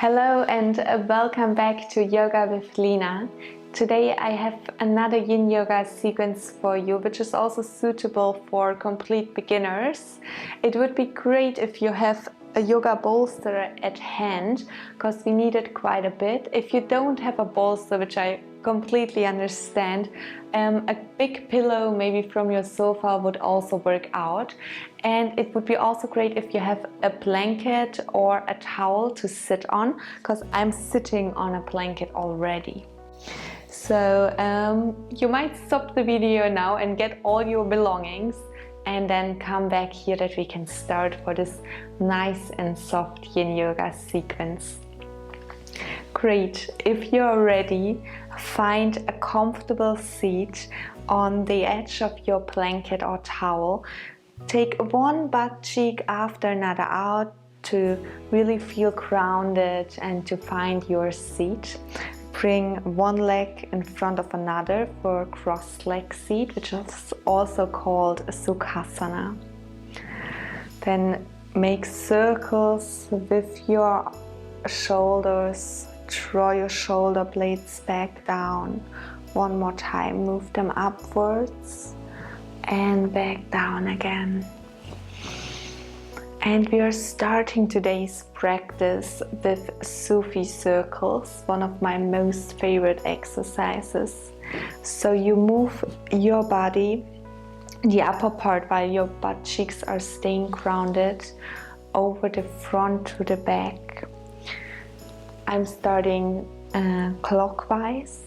Hello and welcome back to Yoga with Lena. Today I have another Yin Yoga sequence for you, which is also suitable for complete beginners. It would be great if you have a yoga bolster at hand, because we need it quite a bit. If you don't have a bolster, which I completely understand, a big pillow maybe from your sofa would also work out. And it would be also great if you have a blanket or a towel to sit on, because I'm sitting on a blanket already. So you might stop the video now and get all your belongings and then come back here that we can start for this nice and soft Yin Yoga sequence. Great, if you're ready, find a comfortable seat on the edge of your blanket or towel. Take one butt cheek after another out to really feel grounded and to find your seat. Bring one leg in front of another for a cross-leg seat, which is also called a Sukhasana. Then make circles with your shoulders. Draw your shoulder blades back down. One more time, move them upwards and back down again. And we are starting today's practice with Sufi Circles, one of my most favorite exercises. So you move your body, the upper part while your butt cheeks are staying grounded, over the front to the back. I'm starting clockwise.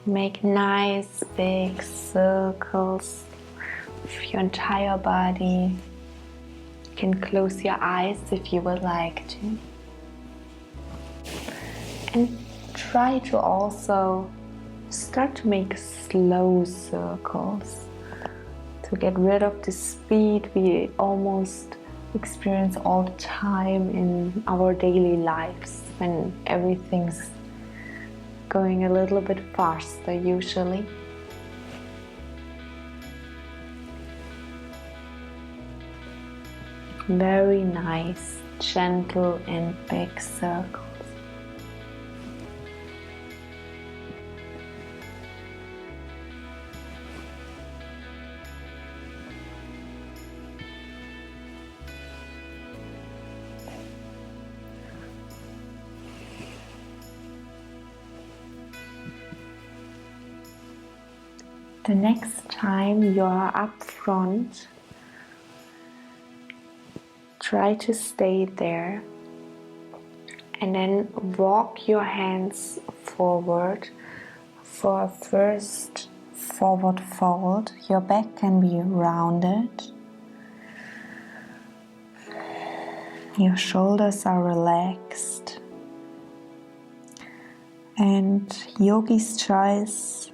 Make nice big circles with your entire body. You can close your eyes if you would like to. And try to also start to make slow circles to get rid of the speed we almost experience all the time in our daily lives when everything's going a little bit faster usually. Very nice, gentle and big circles. The next time you are up front, try to stay there and then walk your hands forward for a first forward fold. Your back can be rounded. Your shoulders are relaxed. And yogi's choice,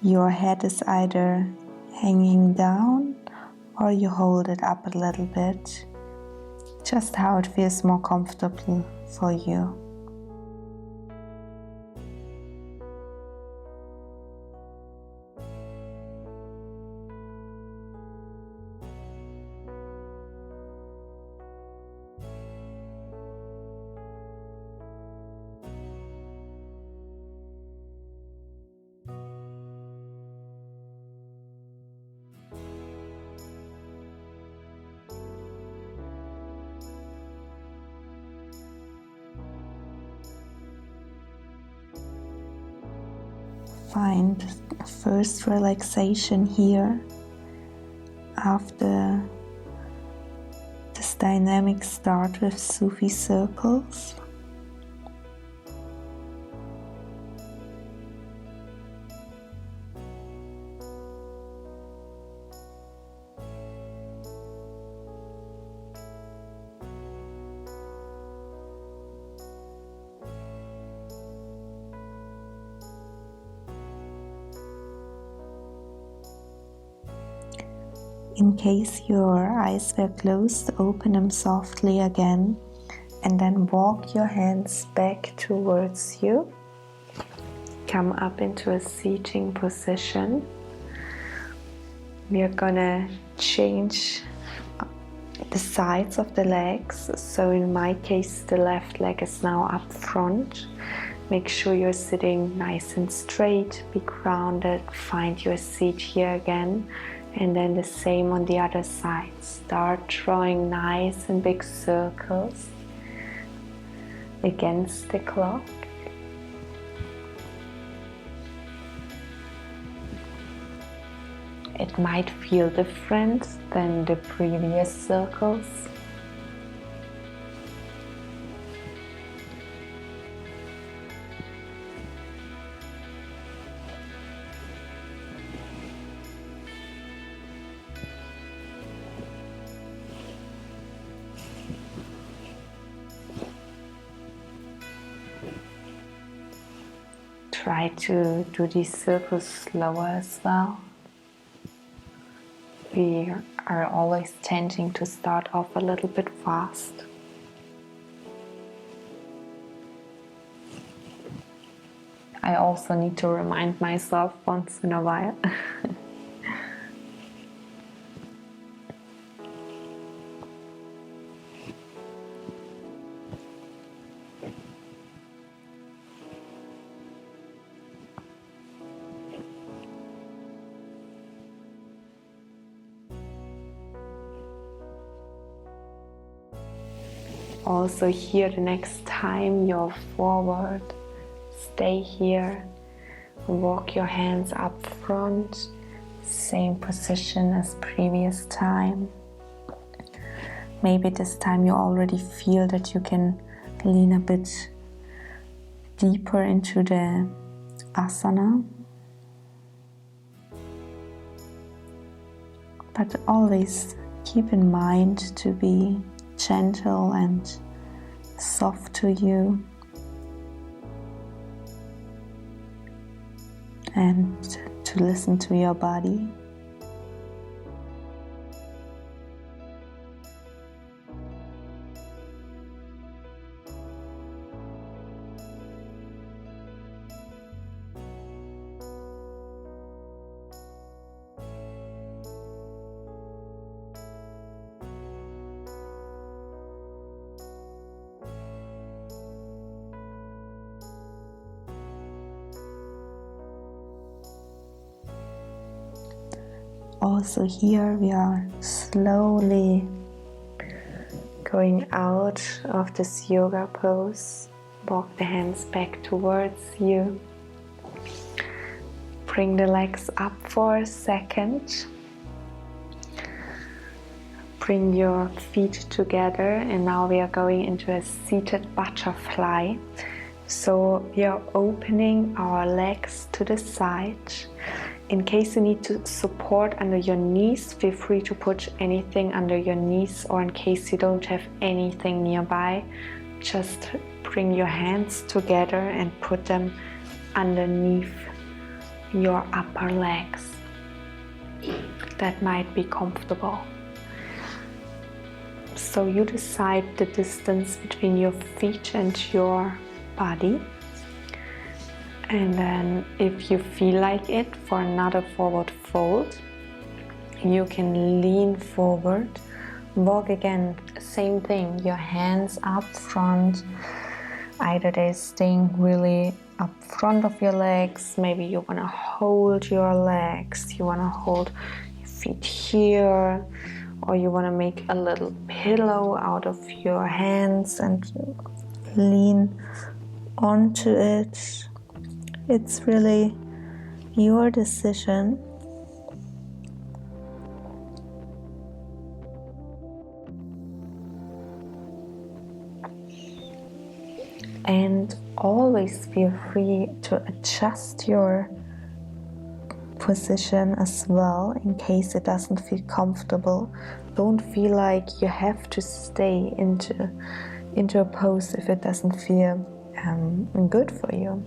your head is either hanging down or you hold it up a little bit. Just how it feels more comfortable for you. Find a first relaxation here after this dynamic start with Sufi Circles. In case your eyes were closed, open them softly again and then walk your hands back towards you. Come up into a seating position. We are gonna change the sides of the legs. So in my case, the left leg is now up front. Make sure you're sitting nice and straight, be grounded, find your seat here again, and then the same on the other side. Start drawing nice and big circles against the clock. It might feel different than the previous circles. Try to do these circles slower as well. We are always tending to start off a little bit fast. I also need to remind myself once in a while. Also here, the next time you're forward, stay here, walk your hands up front, same position as previous time. Maybe this time you already feel that you can lean a bit deeper into the asana. But always keep in mind to be gentle and soft to you, and to listen to your body. Also here we are slowly going out of this yoga pose. Walk the hands back towards you. Bring the legs up for a second. Bring your feet together, and now we are going into a seated butterfly. So we are opening our legs to the side. In case you need to support under your knees, feel free to put anything under your knees, or in case you don't have anything nearby, just bring your hands together and put them underneath your upper legs. That might be comfortable. So you decide the distance between your feet and your body. And then if you feel like it, for another forward fold, you can lean forward, walk again, same thing, your hands up front. Either they're staying really up front of your legs, maybe you want to hold your legs, you want to hold your feet here, or you want to make a little pillow out of your hands and lean onto it. It's really your decision. And always feel free to adjust your position as well in case it doesn't feel comfortable. Don't feel like you have to stay into a pose if it doesn't feel good for you.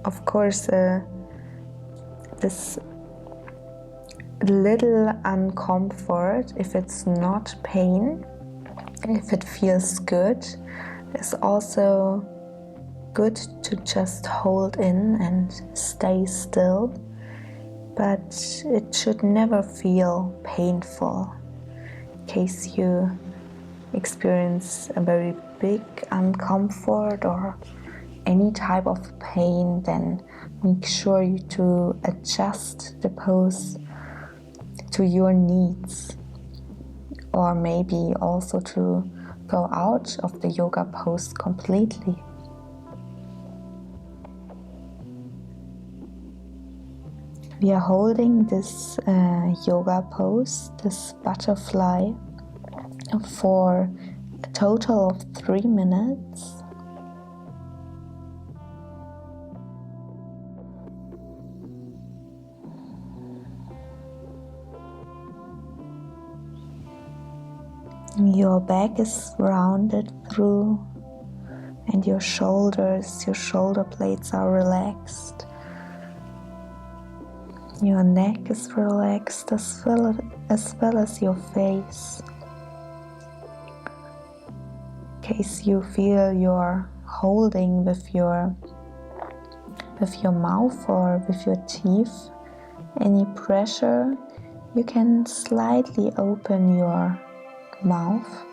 Of course, this little uncomfort, if it's not pain, if it feels good, is also good to just hold in and stay still. But it should never feel painful. case you experience a very big discomfort or any type of pain, then make sure you to adjust the pose to your needs, or maybe also to go out of the yoga pose completely. We are holding this yoga pose, this butterfly, for a total of 3 minutes. Your back is rounded through, and your shoulders, your shoulder blades are relaxed. Your neck is relaxed as well as your face. In case you feel you're holding with your mouth or with your teeth any pressure, you can slightly open your mouth.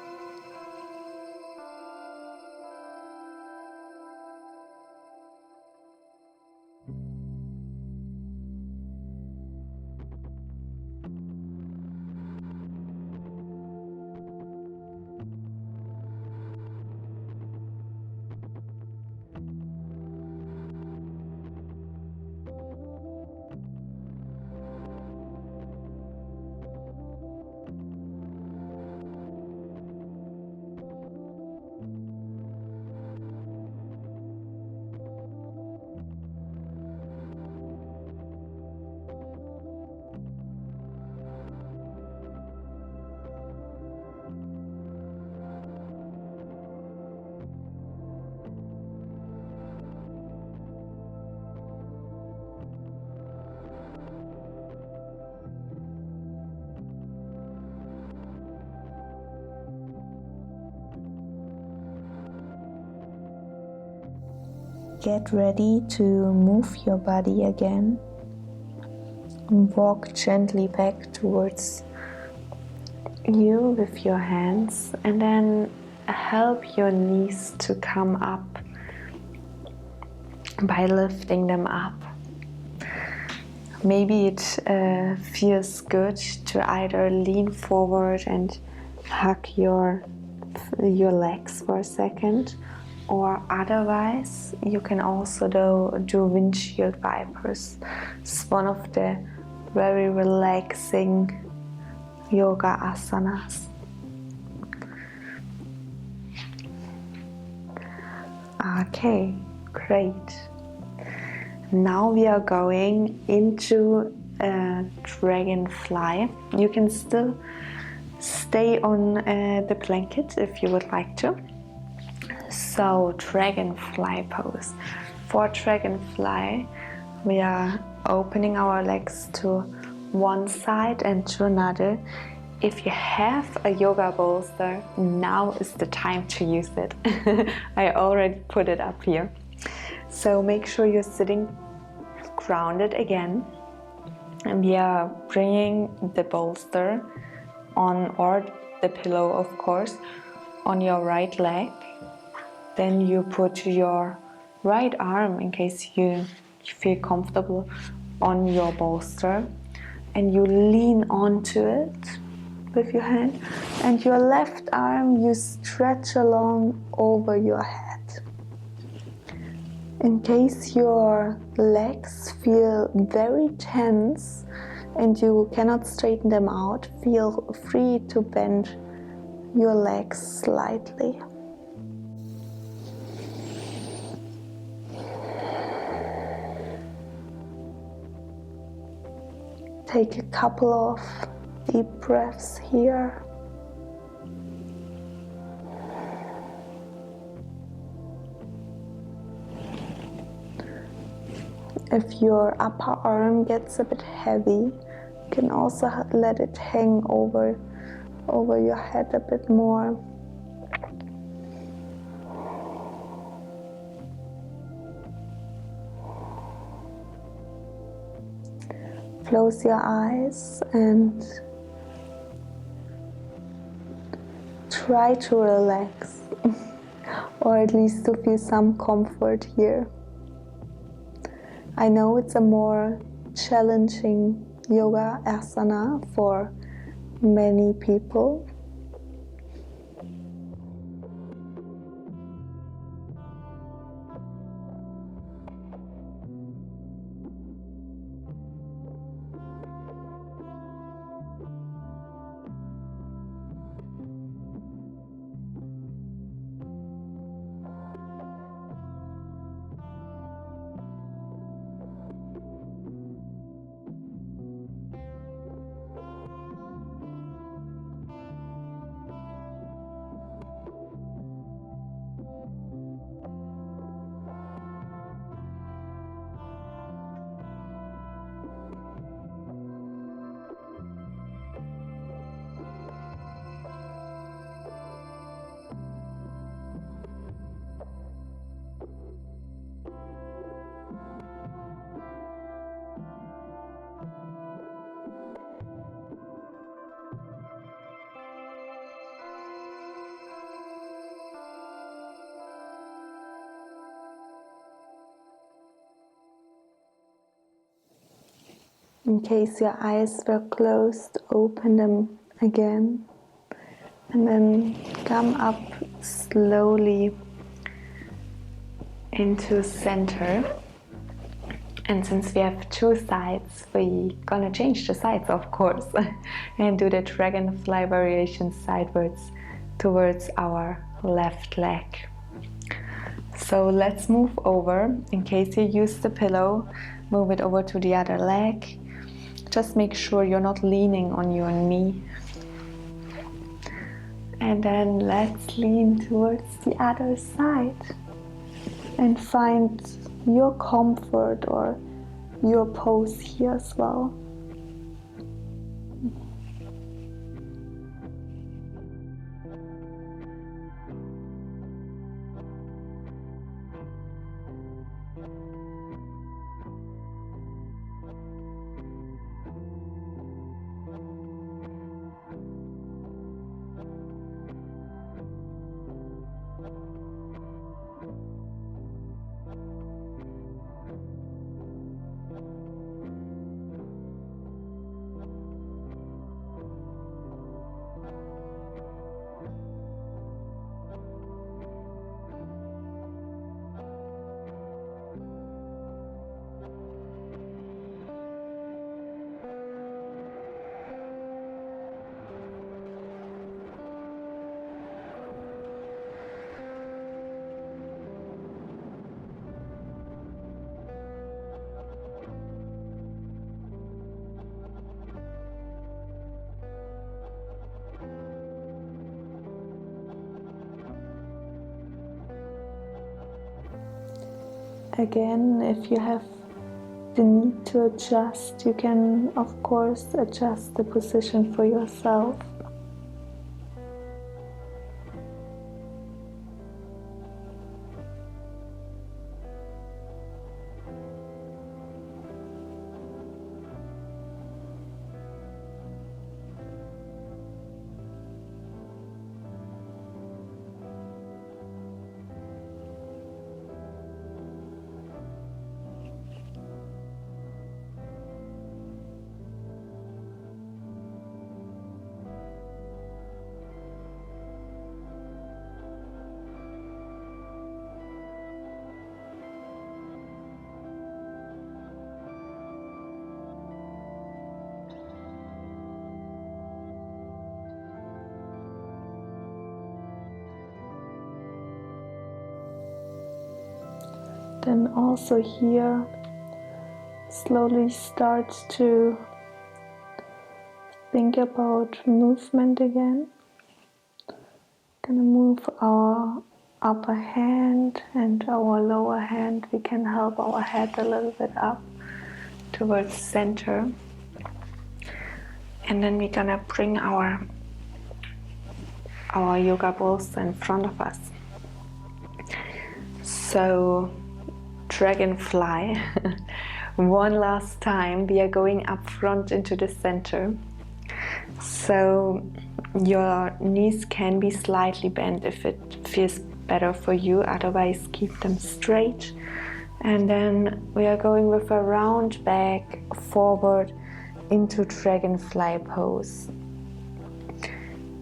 Get ready to move your body again and walk gently back towards you with your hands, and then help your knees to come up by lifting them up. Maybe it feels good to either lean forward and hug your legs for a second, or otherwise you can also do windshield wipers. It's one of the very relaxing yoga asanas. Okay, great. Now we are going into a dragonfly. You can still stay on the blanket if you would like to. So, dragonfly pose. For dragonfly, we are opening our legs to one side and to another. If you have a yoga bolster, now is the time to use it. I already put it up here. So make sure you're sitting grounded again. And we are bringing the bolster on, or the pillow of course, on your right leg. Then you put your right arm, in case you feel comfortable, on your bolster, and you lean onto it with your hand, and your left arm you stretch along over your head. In case your legs feel very tense and you cannot straighten them out, feel free to bend your legs slightly. Take a couple of deep breaths here. If your upper arm gets a bit heavy, you can also let it hang over your head a bit more. Close your eyes and try to relax or at least to feel some comfort here. I know it's a more challenging yoga asana for many people. In case your eyes were closed, open them again and then come up slowly into center. And since we have two sides, we're gonna change the sides, of course, and do the dragonfly variation sidewards towards our left leg. So let's move over. In case you use the pillow, move it over to the other leg. Just make sure you're not leaning on your knee. And then let's lean towards the other side and find your comfort or your pose here as well. Again, if you have the need to adjust, you can of course adjust the position for yourself. Then also here, slowly start to think about movement again. Gonna move our upper hand and our lower hand. We can help our head a little bit up towards center. And then we're gonna bring our yoga balls in front of us. So dragonfly. One last time, we are going up front into the center. So Your knees can be slightly bent if it feels better for you, otherwise keep them straight. And then we are going with a round back forward into dragonfly pose.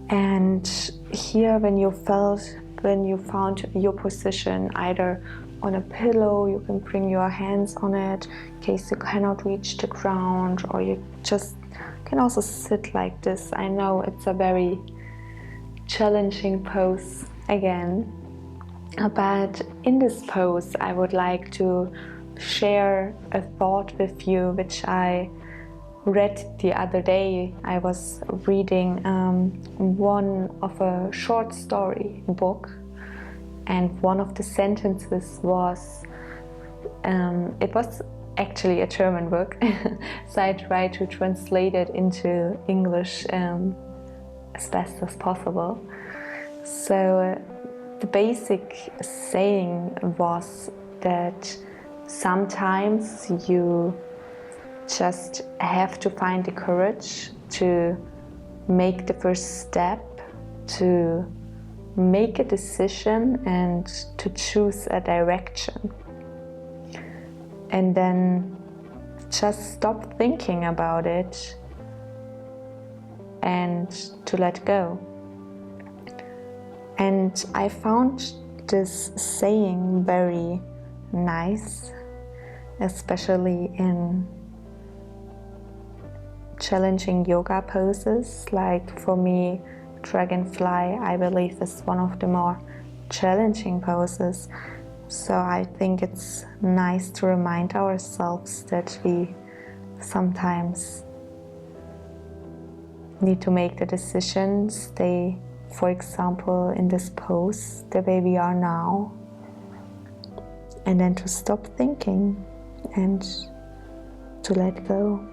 And here, when you found your position, either on a pillow, you can bring your hands on it in case you cannot reach the ground, or you just can also sit like this. I know it's a very challenging pose again, but in this pose I would like to share a thought with you which I read the other day. I was reading one of a short story book, and one of the sentences was it was actually a German book so I tried to translate it into English as best as possible. So the basic saying was that sometimes you just have to find the courage to make the first step, to make a decision and to choose a direction. And then just stop thinking about it and to let go. And I found this saying very nice, especially in challenging yoga poses. Like for me, dragonfly, I believe, is one of the more challenging poses. So I think it's nice to remind ourselves that we sometimes need to make the decision, stay, for example, in this pose the way we are now, and then to stop thinking and to let go.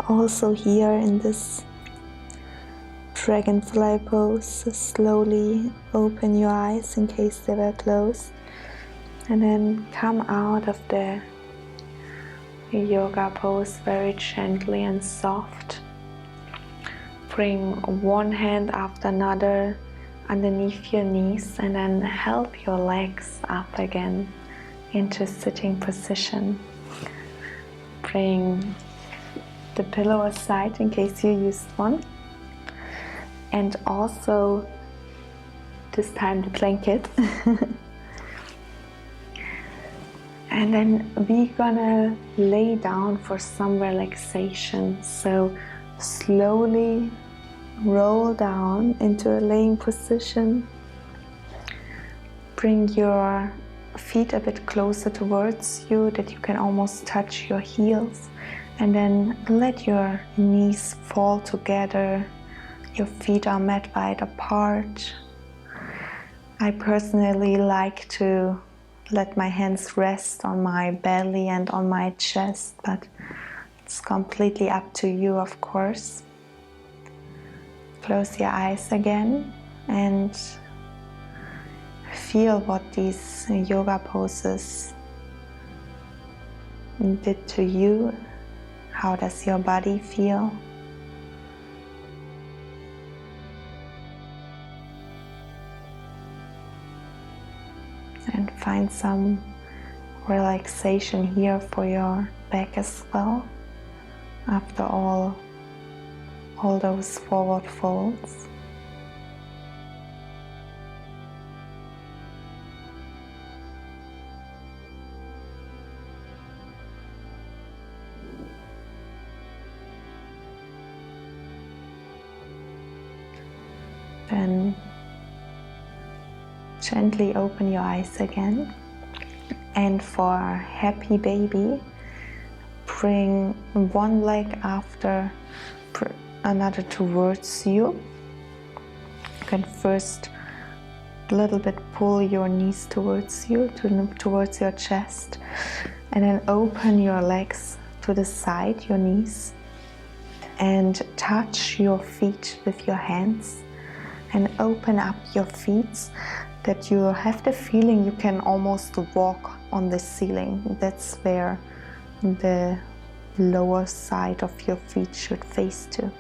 Also here in this dragonfly pose, slowly open your eyes in case they were closed, and then come out of the yoga pose very gently and soft. Bring one hand after another underneath your knees, and then help your legs up again into sitting position. Bring the pillow aside in case you used one, and also this time the blanket. And then we're gonna lay down for some relaxation. So slowly roll down into a laying position. Bring your feet a bit closer towards you that you can almost touch your heels. And then let your knees fall together. Your feet are mat wide apart. I personally like to let my hands rest on my belly and on my chest, but it's completely up to you, of course. Close your eyes again and feel what these yoga poses did to you. How does your body feel? And find some relaxation here for your back as well, after all those forward folds. Then gently open your eyes again, and for happy baby, bring one leg after another towards you. You can first a little bit pull your knees towards you, towards your chest, and then open your legs to the side, your knees, and touch your feet with your hands and open up your feet that you have the feeling you can almost walk on the ceiling. That's where the lower side of your feet should face to.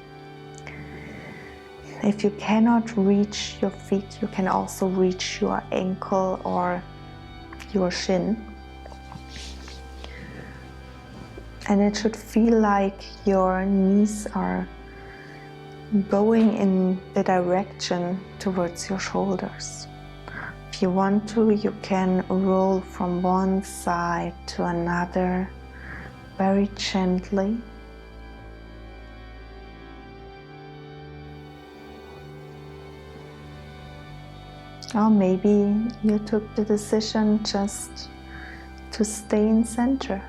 If you cannot reach your feet, you can also reach your ankle or your shin. And it should feel like your knees are going in the direction towards your shoulders. If you want to, you can roll from one side to another very gently. Or maybe you took the decision just to stay in center.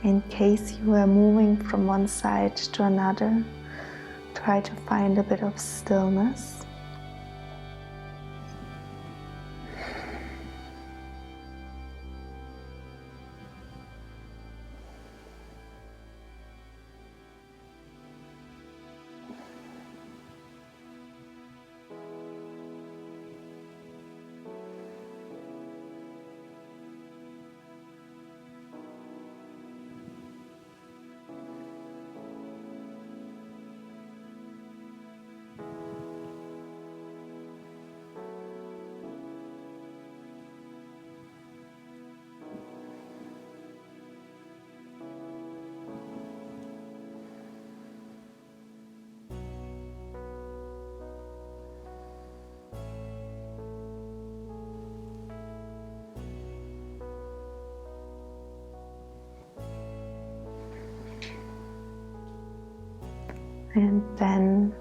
In case you are moving from one side to another, try to find a bit of stillness. And then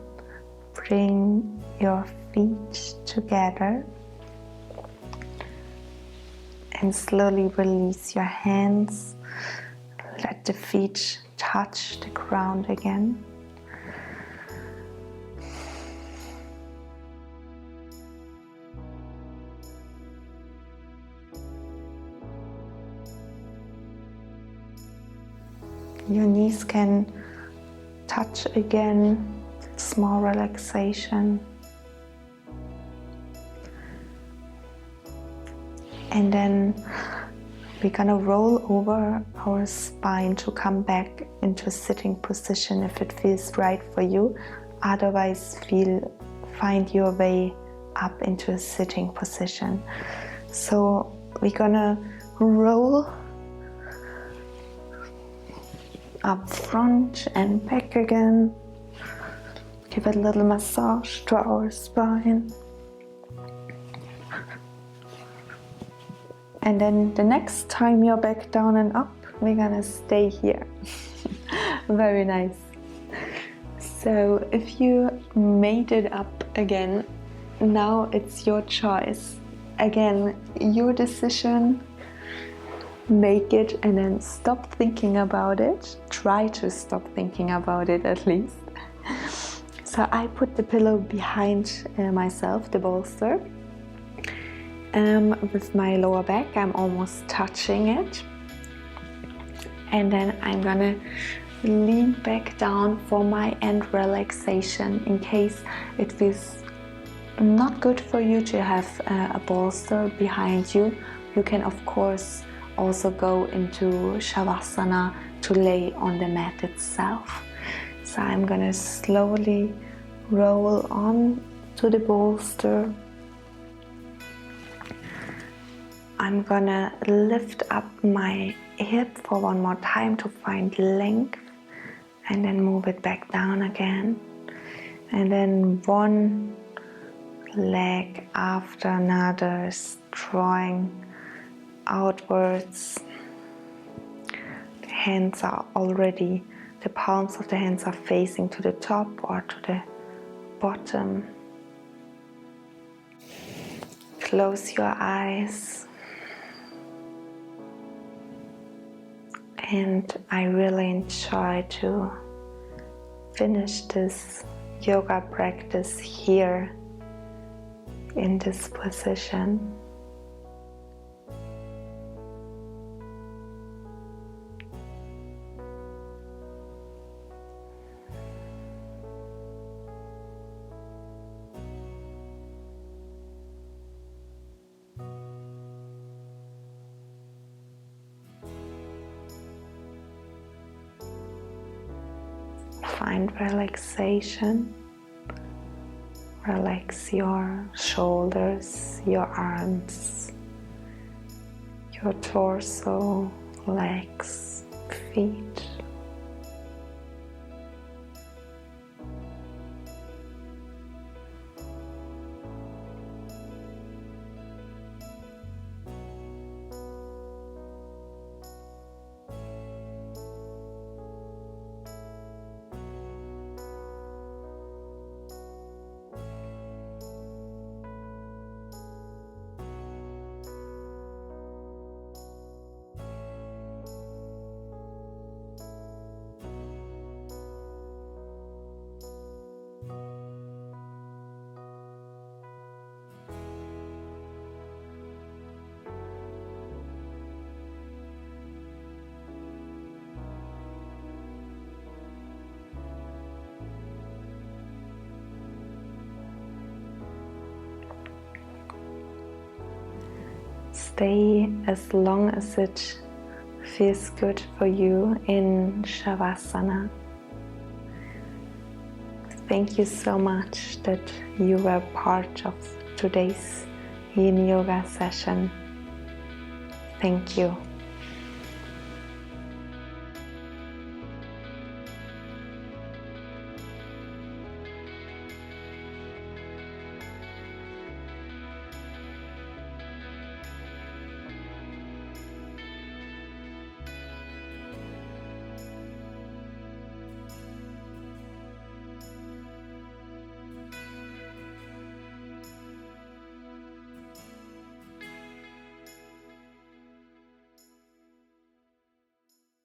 bring your feet together and slowly release your hands. Let the feet touch the ground again. Your knees can touch again, small relaxation. And then we're gonna roll over our spine to come back into sitting position if it feels right for you. Otherwise, find your way up into a sitting position. So we're gonna roll up front and back again. Give a little massage to our spine. And then the next time you're back down and up, we're gonna stay here. Very nice. So if you made it up again, now it's your choice. Again, your decision. Make it and then stop thinking about it. Try to stop thinking about it at least. So I put the pillow behind myself, the bolster. With my lower back, I'm almost touching it. And then I'm gonna lean back down for my end relaxation in case it feels not good for you to have a bolster behind you. You can of course also go into Shavasana to lay on the mat itself. So I'm gonna slowly roll on to the bolster. I'm gonna lift up my hip for one more time to find length and then move it back down again. And then one leg after another, drawing outwards. The hands are already, the palms of the hands are facing to the top or to the bottom. Close your eyes. And I really enjoy to finish this yoga practice here in this position. Find relaxation. Relax your shoulders, your arms, your torso, legs, feet. Stay as long as it feels good for you in Shavasana. Thank you so much that you were part of today's Yin Yoga session. Thank you.